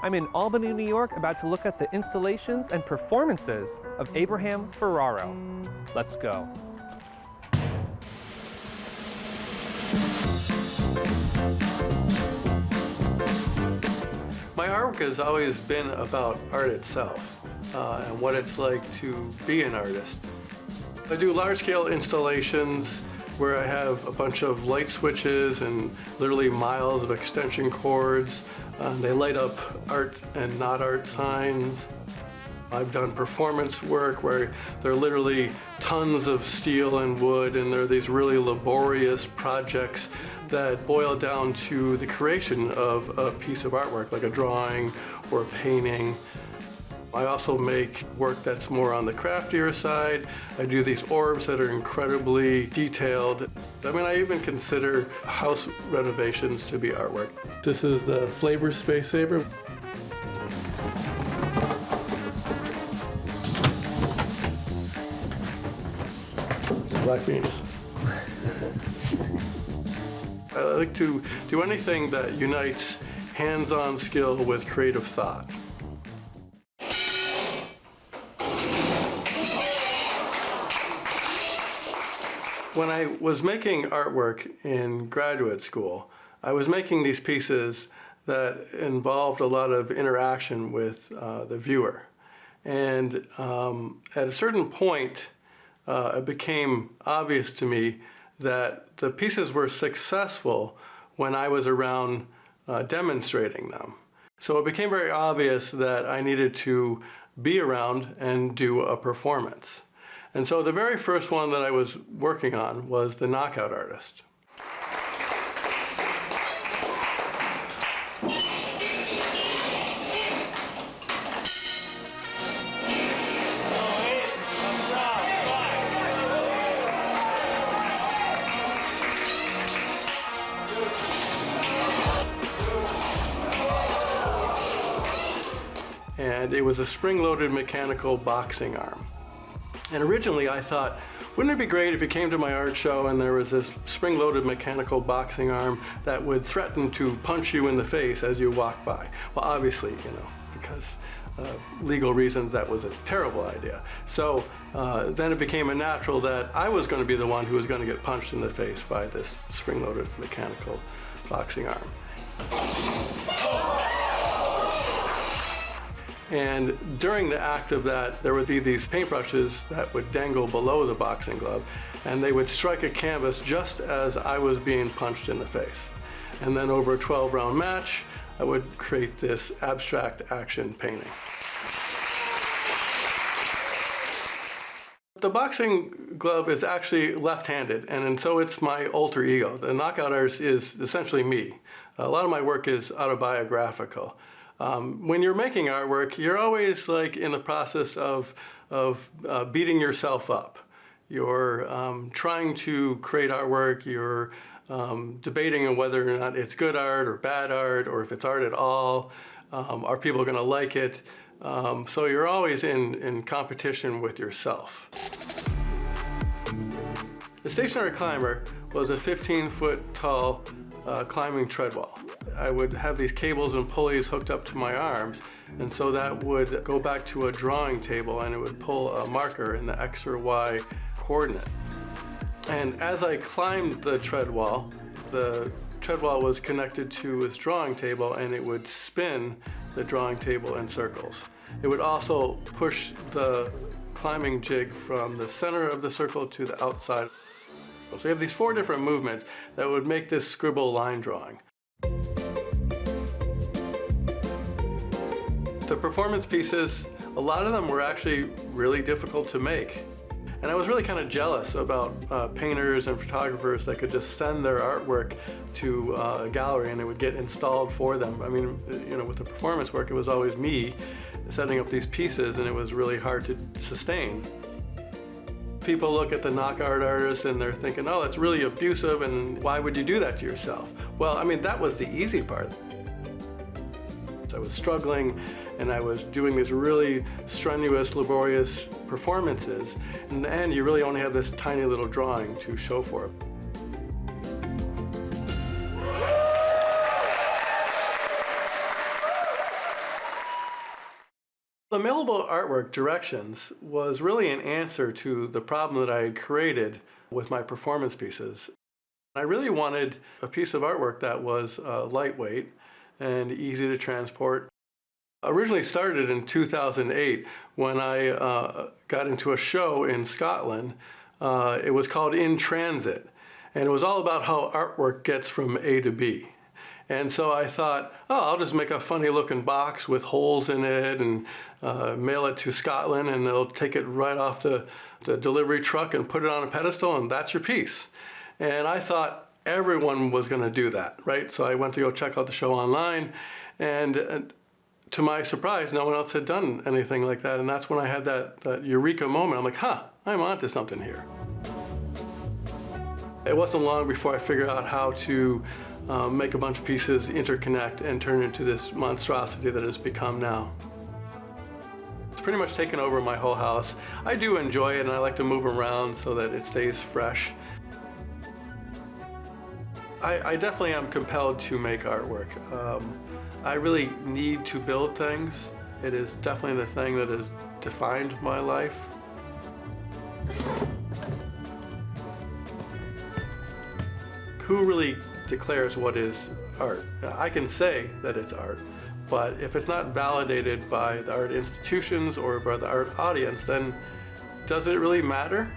I'm in Albany, New York, about to look at the installations and performances of Abraham Ferraro. Let's go. My artwork has always been about art itself and what it's like to be an artist. I do large-scale installations where I have a bunch of light switches and literally miles of extension cords. They light up art and not art signs. I've done performance work where there are literally tons of steel and wood, and there are these really laborious projects that boil down to the creation of a piece of artwork, like a drawing or a painting. I also make work that's more on the craftier side. I do these orbs that are incredibly detailed. I mean, I even consider house renovations to be artwork. This is the Flavor Space Saver. Black beans. I like to do anything that unites hands-on skill with creative thought. When I was making artwork in graduate school, I was making these pieces that involved a lot of interaction with the viewer. And at a certain point, it became obvious to me that the pieces were successful when I was around demonstrating them. So it became very obvious that I needed to be around and do a performance. And so the very first one that I was working on was the Knockout Artist. And it was a spring-loaded mechanical boxing arm. And originally I thought, wouldn't it be great if you came to my art show and there was this spring-loaded mechanical boxing arm that would threaten to punch you in the face as you walk by? Well, obviously, because legal reasons, that was a terrible idea. So then it became a natural that I was going to be the one who was going to get punched in the face by this spring-loaded mechanical boxing arm. And during the act of that, there would be these paintbrushes that would dangle below the boxing glove, and they would strike a canvas just as I was being punched in the face. And then over a 12-round match, I would create this abstract action painting. The boxing glove is actually left-handed, and so it's my alter ego. The Knockout Artist is essentially me. A lot of my work is autobiographical. When you're making artwork, you're always like in the process of beating yourself up. You're trying to create artwork, you're debating on whether or not it's good art or bad art, or if it's art at all. Are people going to like it? So you're always in competition with yourself. The stationary climber was a 15-foot tall climbing tread wall. I would have these cables and pulleys hooked up to my arms, and so that would go back to a drawing table and it would pull a marker in the X or Y coordinate. And as I climbed the tread wall was connected to this drawing table, and it would spin the drawing table in circles. It would also push the climbing jig from the center of the circle to the outside. So you have these 4 different movements that would make this scribble line drawing. The performance pieces, a lot of them were actually really difficult to make. And I was really kind of jealous about painters and photographers that could just send their artwork to a gallery and it would get installed for them. I mean, with the performance work, it was always me setting up these pieces, and it was really hard to sustain. People look at the Knockout Artist and they're thinking, oh, that's really abusive, and why would you do that to yourself? Well, I mean, that was the easy part. I was struggling, and I was doing these really strenuous, laborious performances. In the end, you really only have this tiny little drawing to show for it. The mailable artwork directions was really an answer to the problem that I had created with my performance pieces. I really wanted a piece of artwork that was lightweight and easy to transport. Originally started in 2008 when I got into a show in Scotland. It was called In Transit, and it was all about how artwork gets from A to B. And so I thought, oh, I'll just make a funny looking box with holes in it and mail it to Scotland, and they'll take it right off the delivery truck and put it on a pedestal, and that's your piece. And I thought everyone was going to do that, right? So I went to go check out the show online, and to my surprise, no one else had done anything like that. And that's when I had that eureka moment. I'm like, I'm onto something here. It wasn't long before I figured out how to make a bunch of pieces interconnect and turn into this monstrosity that it's become now. It's pretty much taken over my whole house. I do enjoy it, and I like to move around so that it stays fresh. I definitely am compelled to make artwork. I really need to build things. It is definitely the thing that has defined my life. Who really declares what is art? I can say that it's art, but if it's not validated by the art institutions or by the art audience, then does it really matter?